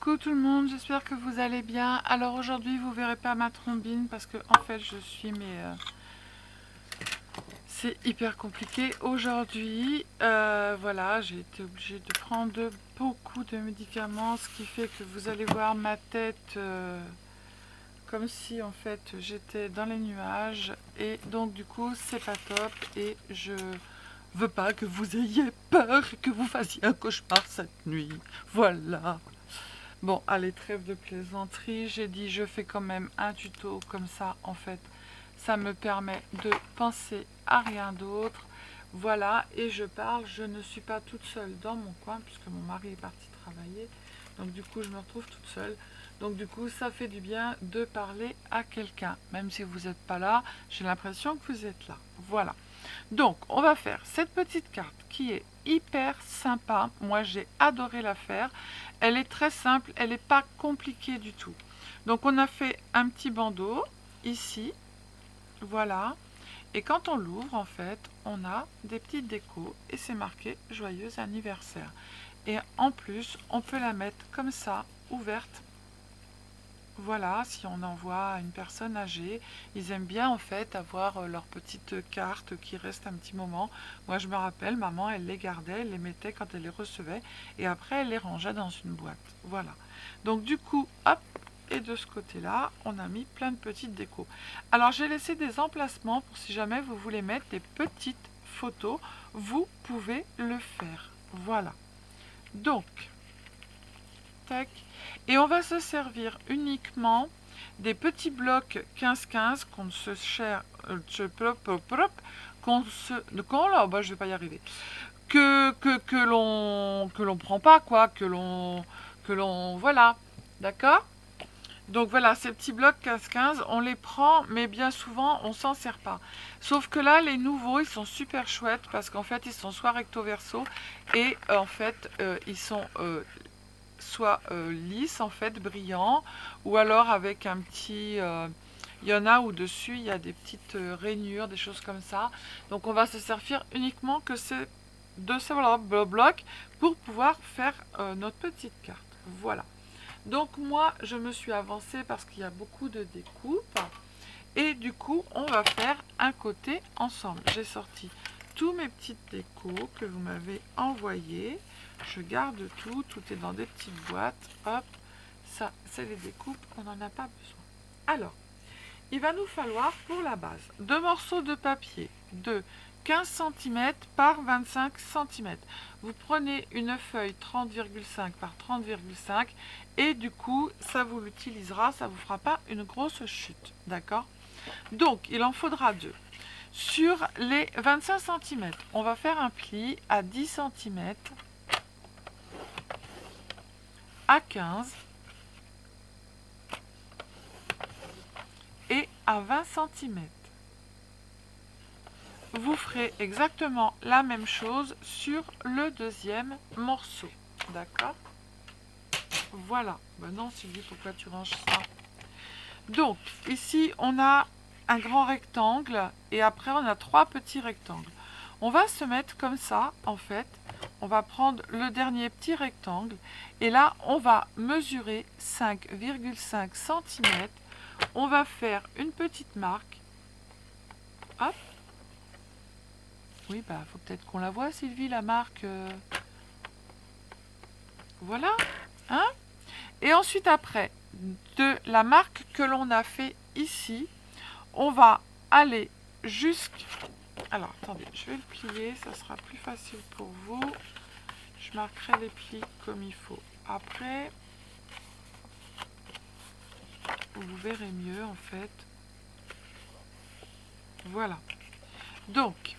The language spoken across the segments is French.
Coucou tout le monde, j'espère que vous allez bien. Alors aujourd'hui vous verrez pas ma trombine parce que en fait je suis c'est hyper compliqué aujourd'hui. Voilà, j'ai été obligée de prendre beaucoup de médicaments, ce qui fait que vous allez voir ma tête comme si en fait j'étais dans les nuages et donc du coup c'est pas top et je veux pas que vous ayez peur et que vous fassiez un cauchemar cette nuit. Voilà. Bon, allez, trêve de plaisanterie. J'ai dit, je fais quand même un tuto comme ça, en fait. Ça me permet de penser à rien d'autre. Voilà, et je parle. Je ne suis pas toute seule dans mon coin, puisque mon mari est parti travailler. Donc, du coup, je me retrouve toute seule. Donc, du coup, ça fait du bien de parler à quelqu'un. Même si vous n'êtes pas là, j'ai l'impression que vous êtes là. Voilà. Donc, on va faire cette petite carte qui est hyper sympa. Moi, j'ai adoré la faire. Elle est très simple, elle n'est pas compliquée du tout. Donc, on a fait un petit bandeau ici. Voilà. Et quand on l'ouvre, en fait, on a des petites décos et c'est marqué Joyeux anniversaire. Et en plus, on peut la mettre comme ça, ouverte. Voilà, si on envoie à une personne âgée, ils aiment bien en fait avoir leur petite carte qui reste un petit moment. Moi je me rappelle, maman elle les gardait, elle les mettait quand elle les recevait et après elle les rangeait dans une boîte. Voilà. Donc du coup, hop, et de ce côté-là, on a mis plein de petites décos. Alors j'ai laissé des emplacements pour si jamais vous voulez mettre des petites photos, vous pouvez le faire. Voilà. Donc, tac. Et on va se servir uniquement des petits blocs 15-15 qu'on se cher, qu'on se, là, bah, je vais pas y arriver, que l'on prend pas quoi, que l'on, voilà, d'accord. Donc voilà, ces petits blocs 15-15, on les prend, mais bien souvent, on s'en sert pas. Sauf que là, les nouveaux, ils sont super chouettes parce qu'en fait, ils sont soit recto verso et en fait, ils sont soit lisse en fait, brillant, ou alors avec un petit... il y en a où dessus il y a des petites rainures, des choses comme ça. Donc on va se servir uniquement que de ces blocs pour pouvoir faire notre petite carte. Voilà. Donc moi je me suis avancée parce qu'il y a beaucoup de découpes. Et du coup on va faire un côté ensemble. J'ai sorti tous mes petites décos que vous m'avez envoyées. Je garde tout, tout est dans des petites boîtes. Hop, ça c'est les découpes, on n'en a pas besoin. Alors, il va nous falloir pour la base 2 morceaux de papier de 15 cm par 25 cm. Vous prenez une feuille 30,5 par 30,5 et du coup ça vous l'utilisera, ça vous fera pas une grosse chute, d'accord? Donc il en faudra 2. Sur les 25 cm, on va faire un pli à 10 cm, à 15 et à 20 cm. Vous ferez exactement la même chose sur le deuxième morceau. D'accord? Voilà. Ben non, Sylvie, pourquoi tu ranges ça? Donc, ici, on a un grand rectangle et après, on a 3 petits rectangles. On va se mettre comme ça, en fait. On va prendre le dernier petit rectangle et là, on va mesurer 5,5 cm. On va faire une petite marque. Hop. Oui, bah, faut peut-être qu'on la voit, Sylvie, la marque. Voilà. Hein? Et ensuite, après, de la marque que l'on a fait ici, on va aller jusqu'à... Alors, attendez, je vais le plier, ça sera plus facile pour vous. Je marquerai les plis comme il faut. Après, vous verrez mieux, en fait. Voilà. Donc,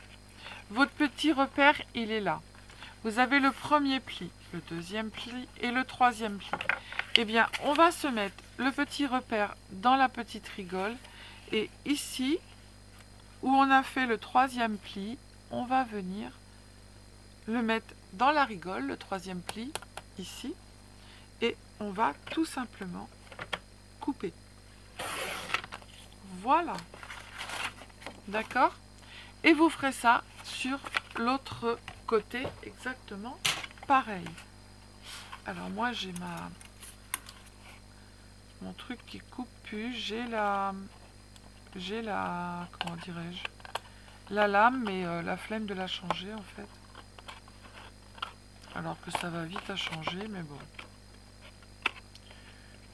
votre petit repère, il est là. Vous avez le premier pli, le deuxième pli et le troisième pli. Eh bien, on va se mettre le petit repère dans la petite rigole. Et ici, où on a fait le troisième pli, on va venir le mettre dans la rigole, le troisième pli, ici. Et on va tout simplement couper. Voilà. D'accord? Et vous ferez ça sur l'autre côté exactement pareil. Alors moi j'ai mon truc qui coupe plus. J'ai la, comment dirais-je, la lame, mais la flemme de la changer en fait. Alors que ça va vite à changer, mais bon.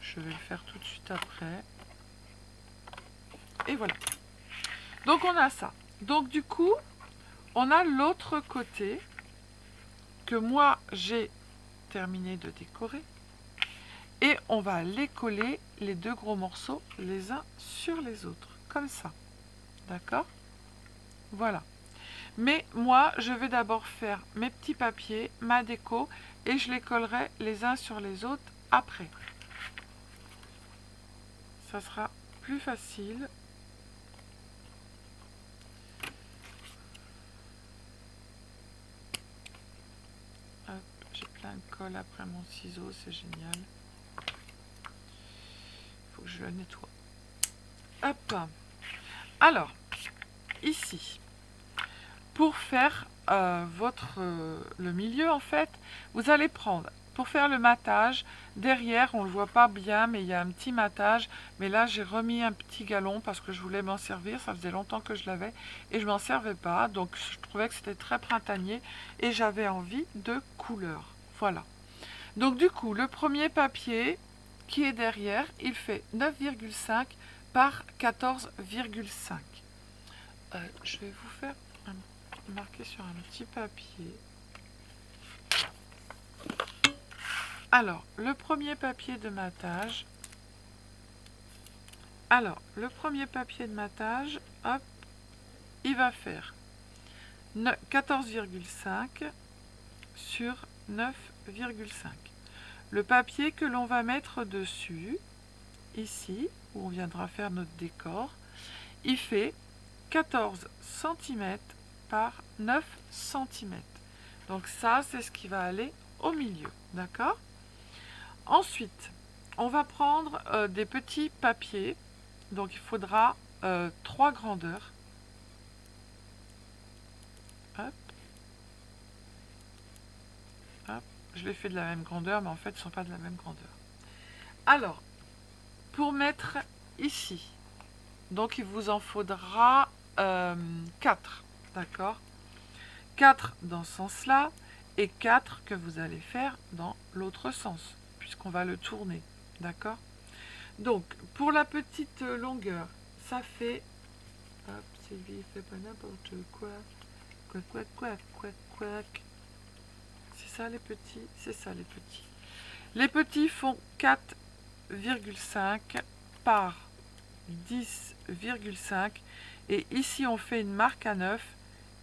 Je vais le faire tout de suite après. Et voilà. Donc on a ça. Donc du coup, on a l'autre côté que moi j'ai terminé de décorer. Et on va les coller, les deux gros morceaux, les uns sur les autres. Comme ça. D'accord? Voilà. Mais moi, je vais d'abord faire mes petits papiers, ma déco, et je les collerai les uns sur les autres après. Ça sera plus facile. Hop, j'ai plein de colle après mon ciseau, c'est génial. Il faut que je le nettoie. Hop. Alors, ici, pour faire le milieu, en fait, vous allez prendre, pour faire le matage, derrière, on ne le voit pas bien, mais il y a un petit matage. Mais là, j'ai remis un petit galon parce que je voulais m'en servir. Ça faisait longtemps que je l'avais et je m'en servais pas. Donc, je trouvais que c'était très printanier et j'avais envie de couleur. Voilà. Donc, du coup, le premier papier qui est derrière, il fait 9,5 par 14,5. Je vais vous faire marquer sur un petit papier. Alors, le premier papier de matage. Hop, il va faire 14,5 sur 9,5. Le papier que l'on va mettre dessus, ici, où on viendra faire notre décor, il fait 14 cm par 9 cm. Donc ça, c'est ce qui va aller au milieu, d'accord? Ensuite, on va prendre des petits papiers. Donc il faudra 3 grandeurs. Hop. Hop. Je les fais de la même grandeur, mais en fait, ils ne sont pas de la même grandeur. Alors, pour mettre ici, donc il vous en faudra 4, d'accord? 4 dans ce sens-là et 4 que vous allez faire dans l'autre sens, puisqu'on va le tourner, d'accord? Donc, pour la petite longueur, ça fait... Hop, Sylvie, fait pas n'importe quoi. Quack. C'est ça les petits? C'est ça les petits. Les petits font 4,5 par 10,5. Et ici, on fait une marque à 9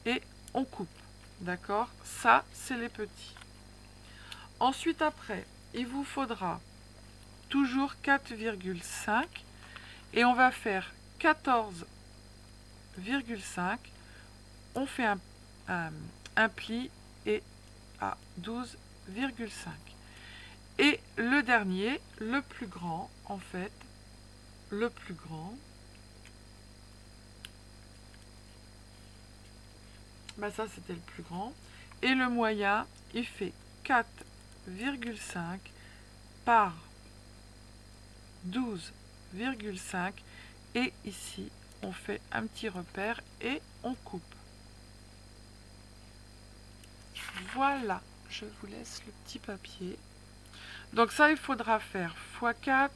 et on coupe. D'accord? Ça, c'est les petits. Ensuite, après, il vous faudra toujours 4,5 et on va faire 14,5. On fait un pli et à 12,5. Et le dernier, le plus grand, en fait, le plus grand, bah ça c'était le plus grand, et le moyen, il fait 4,5 par 12,5 et ici on fait un petit repère et on coupe. Voilà, je vous laisse le petit papier. Donc ça, il faudra faire x4,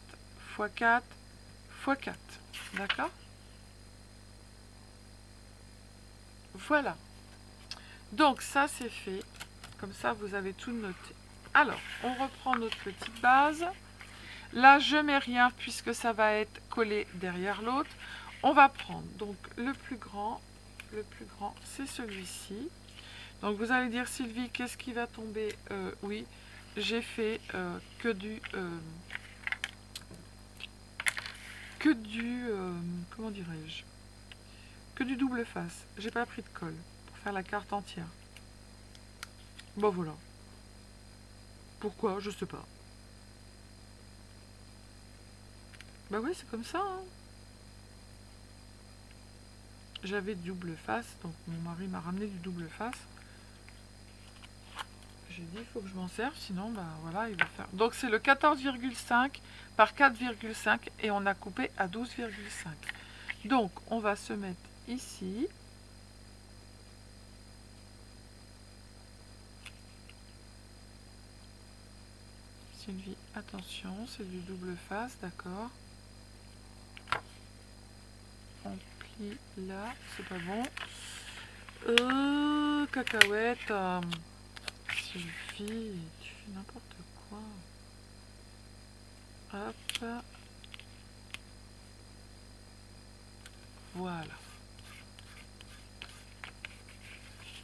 x4, x4. D'accord? Voilà. Donc ça, c'est fait. Comme ça, vous avez tout noté. Alors, on reprend notre petite base. Là, je mets rien puisque ça va être collé derrière l'autre. On va prendre donc le plus grand, c'est celui-ci. Donc vous allez dire, Sylvie, qu'est-ce qui va tomber? Oui, j'ai fait que du comment dirais-je, que du double face. J'ai pas pris de colle pour faire la carte entière. Bon voilà. Pourquoi? Je sais pas. Bah oui, c'est comme ça, hein. J'avais du double face, donc mon mari m'a ramené du double face. J'ai dit, il faut que je m'en serve, sinon, bah voilà, il va faire. Donc c'est le 14,5 par 4,5 et on a coupé à 12,5. Donc on va se mettre ici. Sylvie, attention, c'est du double face, d'accord. On plie là, c'est pas bon. Cacahuète. Sylvie, tu fais n'importe quoi. Hop. Voilà.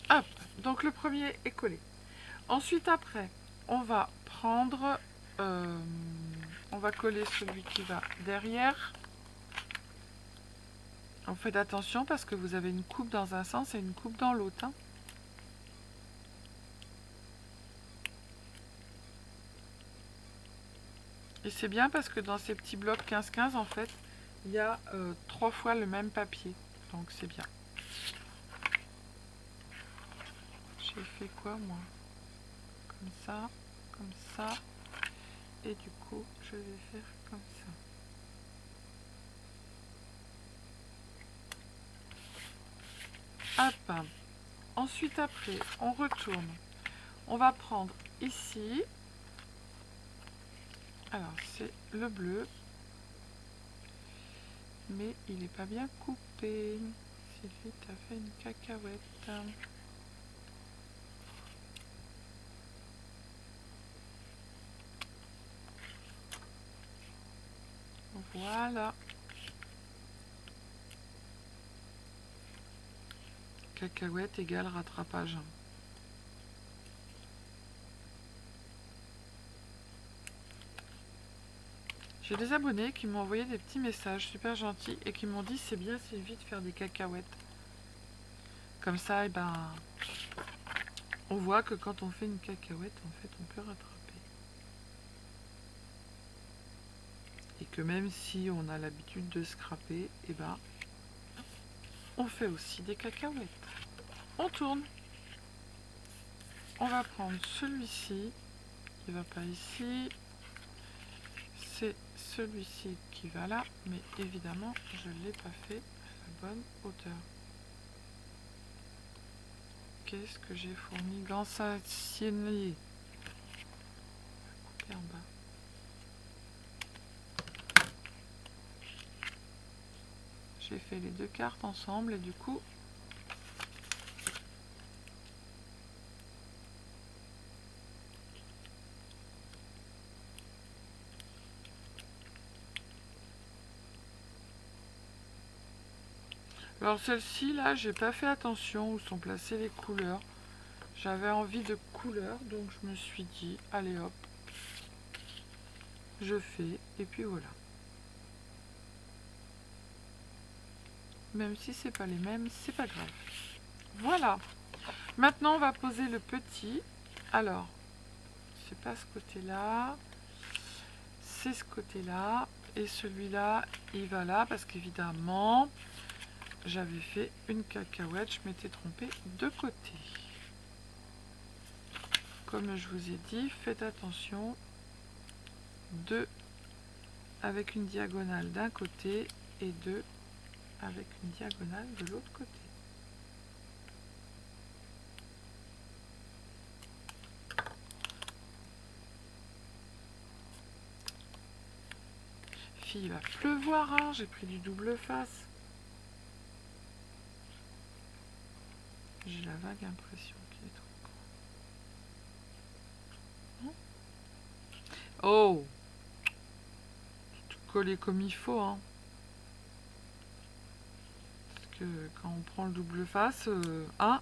Hop. Donc le premier est collé. Ensuite, après, on va prendre... on va coller celui qui va derrière. On fait attention parce que vous avez une coupe dans un sens et une coupe dans l'autre. Hein. Et c'est bien parce que dans ces petits blocs 15-15, en fait, il y a 3 fois le même papier. Donc c'est bien. J'ai fait quoi, moi? Comme ça. Et du coup, je vais faire comme ça. Hop. Ensuite, après, on retourne. On va prendre ici. Alors, c'est le bleu. Mais il n'est pas bien coupé. Sylvie, t'as fait une cacahuète. Voilà. Cacahuète égale rattrapage. J'ai des abonnés qui m'ont envoyé des petits messages super gentils et qui m'ont dit c'est bien Sylvie de faire des cacahuètes. Comme ça, et ben, on voit que quand on fait une cacahuète, en fait, on peut rattraper. Et que même si on a l'habitude de scraper, et ben, on fait aussi des cacahuètes. On tourne. On va prendre celui-ci. Il ne va pas ici. C'est celui-ci qui va là. Mais évidemment, je ne l'ai pas fait à la bonne hauteur. Qu'est-ce que j'ai fourni dans sa siennerie? Couper en bas. J'ai fait les deux cartes ensemble et du coup... Alors celle-ci, là, j'ai pas fait attention où sont placées les couleurs. J'avais envie de couleurs, donc je me suis dit, allez hop, je fais, et puis voilà. Même si c'est pas les mêmes, c'est pas grave. Voilà. Maintenant, on va poser le petit. Alors, c'est pas ce côté-là, c'est ce côté-là, et celui-là, il va là, parce qu'évidemment, j'avais fait une cacahuète, je m'étais trompée de côté. Comme je vous ai dit, faites attention, 2 avec une diagonale d'un côté et 2 avec une diagonale de l'autre côté. Fille, il va pleuvoir, hein, j'ai pris du double face. J'ai la vague impression qu'il est trop grand. Oh, tout collé comme il faut, hein. Parce que quand on prend le double face, hein,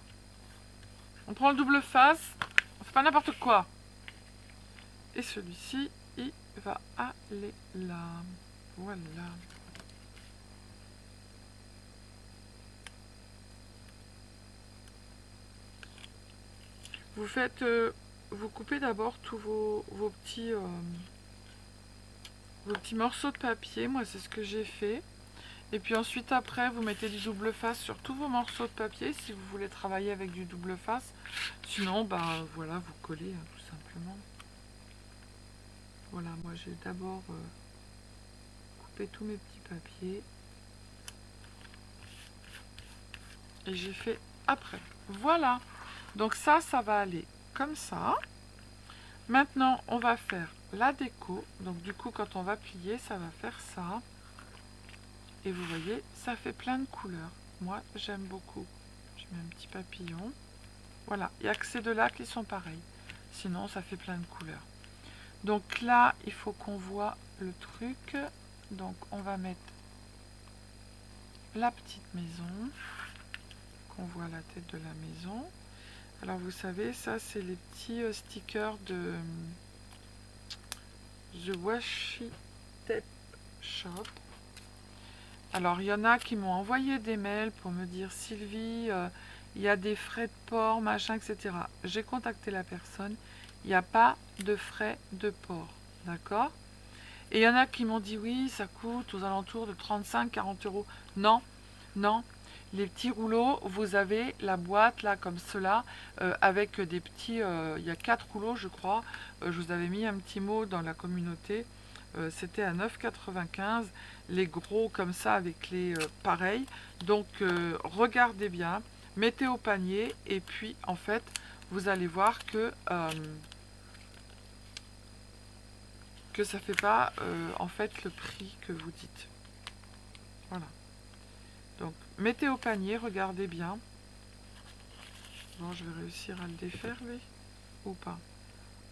on prend le double face, on fait pas n'importe quoi. Et celui-ci, il va aller là. Voilà. Vous faites, vous coupez d'abord tous vos petits morceaux de papier. Moi, c'est ce que j'ai fait. Et puis ensuite après vous mettez du double face sur tous vos morceaux de papier si vous voulez travailler avec du double face. Sinon bah voilà, vous collez hein, tout simplement. Voilà, moi j'ai d'abord coupé tous mes petits papiers. Et j'ai fait après. Voilà. Donc ça va aller comme ça. Maintenant, on va faire la déco. Donc du coup, quand on va plier, ça va faire ça. Et vous voyez, ça fait plein de couleurs. Moi, j'aime beaucoup. Je mets un petit papillon. Voilà, il n'y a que ces deux-là qui sont pareils. Sinon, ça fait plein de couleurs. Donc là, il faut qu'on voit le truc. Donc on va mettre la petite maison. Qu'on voit la tête de la maison. Alors vous savez, ça c'est les petits stickers de The Washi Tape Shop. Alors il y en a qui m'ont envoyé des mails pour me dire Sylvie, il y a des frais de port, machin, etc. J'ai contacté la personne, il n'y a pas de frais de port, d'accord? Et il y en a qui m'ont dit oui, ça coûte aux alentours de 35-40 euros. Non, non. Les petits rouleaux, vous avez la boîte là comme cela avec des petits, il y a 4 rouleaux je crois, je vous avais mis un petit mot dans la communauté, c'était à 9,95 €, les gros comme ça avec les pareils, donc regardez bien, mettez au panier et puis en fait vous allez voir que ça fait pas en fait le prix que vous dites. Voilà. Donc, mettez au panier, regardez bien. Bon, je vais réussir à le défaire, lui, ou pas.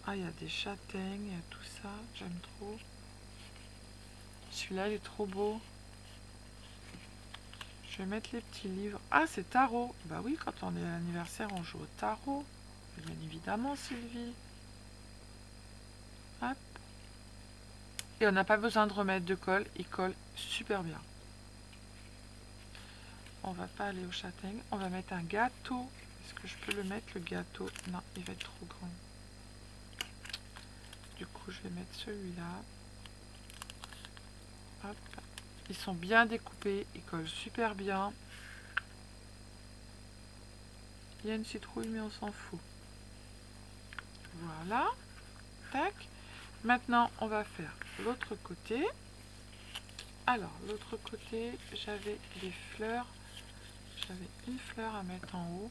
Ah, il y a des châtaignes, il y a tout ça, j'aime trop. Celui-là, il est trop beau. Je vais mettre les petits livres. Ah, c'est tarot. Bah oui, quand on est à l'anniversaire, on joue au tarot. Bien évidemment, Sylvie. Hop. Et on n'a pas besoin de remettre de colle, il colle super bien. On va pas aller au châtaigne, on va mettre un gâteau. Est-ce que je peux le mettre, le gâteau? Non, il va être trop grand. Du coup, je vais mettre celui-là. Hop. Ils sont bien découpés, ils collent super bien. Il y a une citrouille, mais on s'en fout. Voilà. Tac. Maintenant, on va faire l'autre côté. Alors, l'autre côté, j'avais des fleurs. J'avais une fleur à mettre en haut.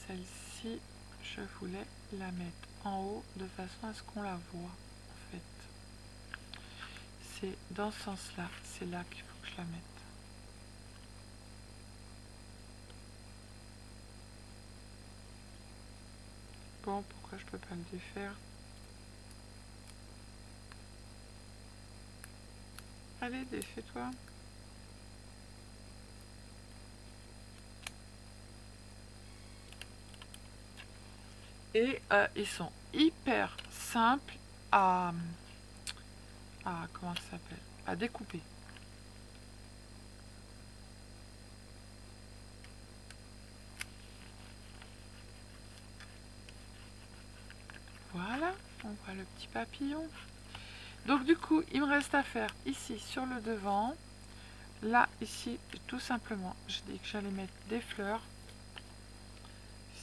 Celle-ci, je voulais la mettre en haut de façon à ce qu'on la voit, en fait. C'est dans ce sens-là, c'est là qu'il faut que je la mette. Bon, pourquoi je peux pas le défaire? Allez, défais-toi. Et ils sont hyper simples à comment ça s'appelle? À découper. Voilà, on voit le petit papillon. Donc du coup, il me reste à faire ici sur le devant. Là, ici, tout simplement, j'ai dit que j'allais mettre des fleurs.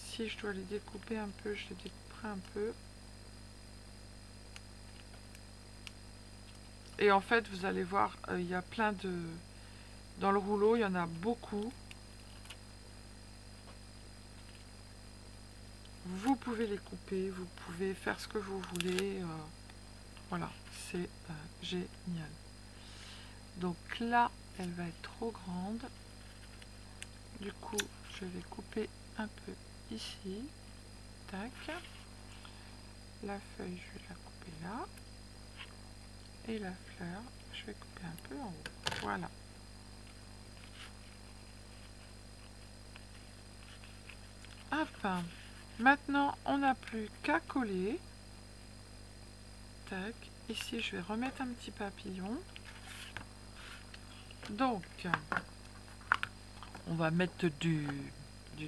Si je dois les découper un peu, je les découperai un peu. Et en fait, vous allez voir, il y a plein de... Dans le rouleau, il y en a beaucoup. Vous pouvez les couper, vous pouvez faire ce que vous voulez. Voilà, c'est génial. Donc là, elle va être trop grande. Du coup, je vais couper un peu ici. Tac. La feuille, je vais la couper là. Et la fleur, je vais couper un peu en haut. Voilà. Hop. Maintenant, on n'a plus qu'à coller. Tac. Ici, je vais remettre un petit papillon. Donc, on va mettre du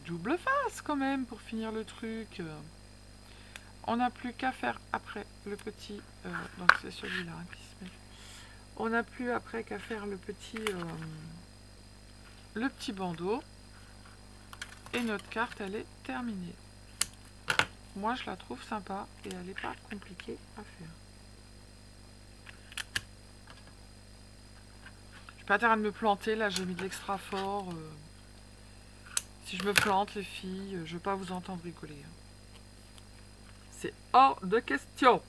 double face quand même pour finir le truc. On n'a plus qu'à faire après le petit. Donc, c'est celui-là qui se met On n'a plus après qu'à faire le petit bandeau. Et notre carte, elle est terminée. Moi, je la trouve sympa et elle n'est pas compliquée à faire. Je n'ai pas intérêt de me planter. Là, j'ai mis de l'extra fort. Si je me plante, les filles, je ne veux pas vous entendre rigoler. C'est hors de question.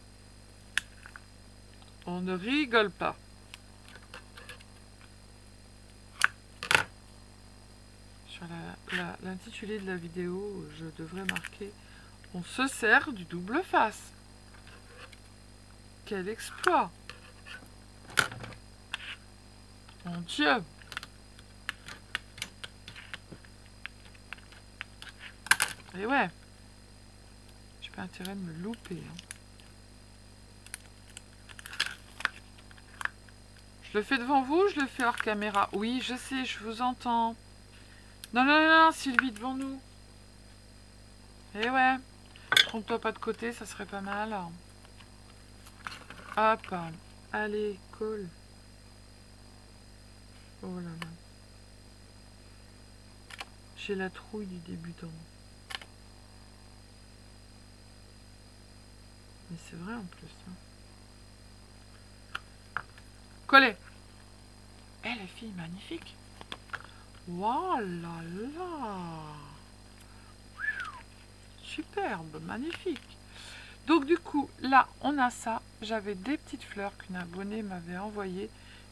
On ne rigole pas. Sur l'intitulé de la vidéo, je devrais marquer « On se sert du double face ». Quel exploit! Mon Dieu! Et ouais, j'ai pas intérêt de me louper. Hein. Je le fais devant vous, je le fais hors caméra. Oui, je sais, je vous entends. Non, non, non, non, Sylvie, devant nous. Eh ouais, trompe-toi pas de côté, ça serait pas mal. Hop, allez, colle. Oh là là. J'ai la trouille du débutant. Mais c'est vrai en plus. Hein. Collez. Eh, les filles, magnifique. Waouh là là. Superbe, magnifique. Donc du coup, là, on a ça. J'avais des petites fleurs qu'une abonnée m'avait envoyées.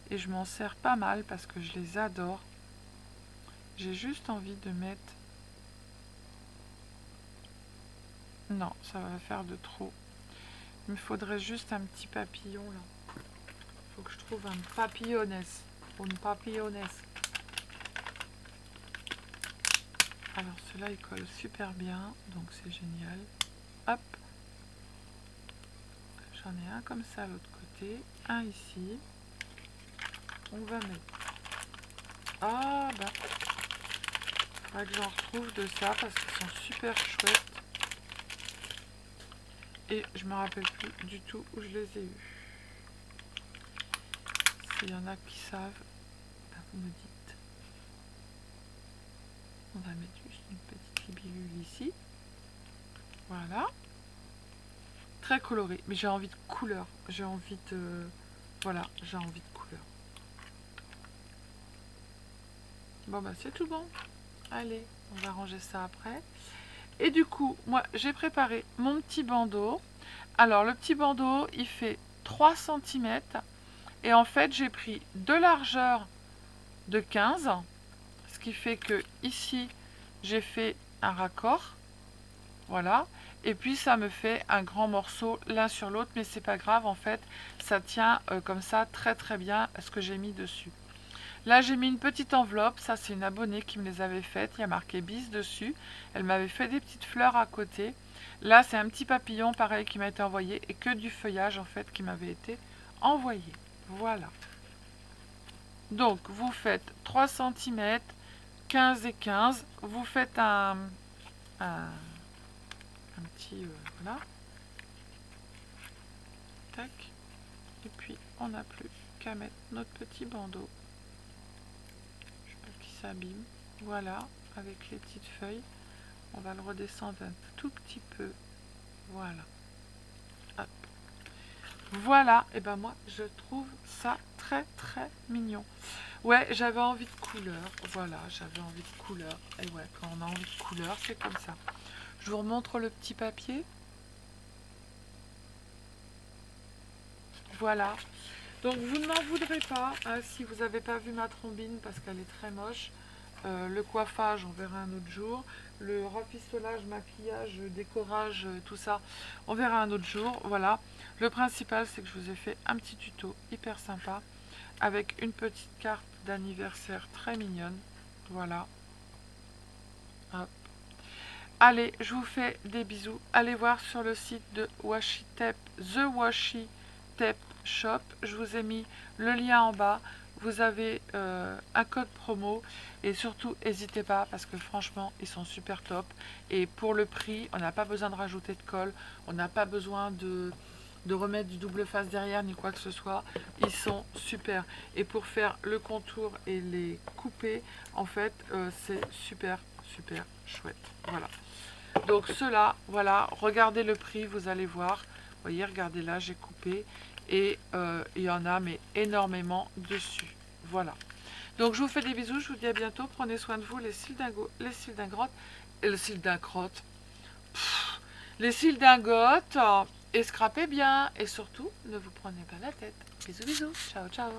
Et je m'en sers pas mal parce que je les adore. J'ai juste envie de mettre... Non, ça va faire de trop. Il me faudrait juste un petit papillon là. Il faut que je trouve un papillonnesse. Une papillonnesse. Alors cela il colle super bien. Donc c'est génial. Hop. J'en ai un comme ça à l'autre côté. Un ici. On va mettre... Ah bah... Il faudrait que j'en retrouve de ça parce qu'ils sont super chouettes. Et je me rappelle plus du tout où je les ai eus. S'il y en a qui savent, ben vous me dites. On va mettre juste une petite libellule ici. Voilà. Très coloré. Mais j'ai envie de couleur. J'ai envie de... Voilà, j'ai envie de couleur. Bon bah c'est tout bon. Allez, on va ranger ça après. Et du coup, moi j'ai préparé mon petit bandeau. Alors le petit bandeau, il fait 3 cm. Et en fait, j'ai pris de largeur de 15. Ce qui fait que ici, j'ai fait un raccord. Voilà. Et puis ça me fait un grand morceau l'un sur l'autre. Mais c'est pas grave, en fait. Ça tient comme ça très très bien ce que j'ai mis dessus. Là, j'ai mis une petite enveloppe. Ça, c'est une abonnée qui me les avait faites. Il y a marqué bis dessus. Elle m'avait fait des petites fleurs à côté. Là, c'est un petit papillon, pareil, qui m'a été envoyé. Et que du feuillage, en fait, qui m'avait été envoyé. Voilà. Donc, vous faites 3 cm, 15 et 15. Vous faites un petit... voilà. Tac. Et puis, on n'a plus qu'à mettre notre petit bandeau. Qui s'abîme, voilà, avec les petites feuilles. On va le redescendre un tout petit peu, voilà. Hop. Voilà, et ben moi je trouve ça très très mignon. Ouais, j'avais envie de couleur, voilà, j'avais envie de couleur. Et ouais, quand on a envie de couleur, c'est comme ça. Je vous remontre le petit papier. Voilà. Donc vous ne m'en voudrez pas hein, si vous n'avez pas vu ma trombine parce qu'elle est très moche. Le coiffage, on verra un autre jour. Le rafistolage, maquillage, décorage, tout ça, on verra un autre jour. Voilà. Le principal, c'est que je vous ai fait un petit tuto hyper sympa avec une petite carte d'anniversaire très mignonne. Voilà. Hop. Allez, je vous fais des bisous. Allez voir sur le site de Washi Tape, The Washi Tape Shop. Je vous ai mis le lien en bas. Vous avez un code promo et surtout n'hésitez pas parce que franchement ils sont super top et pour le prix on n'a pas besoin de rajouter de colle, on n'a pas besoin de de remettre du double face derrière ni quoi que ce soit. Ils sont super. Et pour faire le contour et les couper, en fait, c'est super chouette. Voilà. Donc ceux-là, voilà, regardez le prix, vous allez voir. Vous voyez, regardez là, j'ai coupé. Et il y en a, mais énormément dessus. Voilà. Donc je vous fais des bisous, je vous dis à bientôt. Prenez soin de vous, les cils d'ingrotte et le cil d'incrotte. Les cils d'ingote, et scrapez bien. Et surtout, ne vous prenez pas la tête. Bisous, bisous. Ciao, ciao.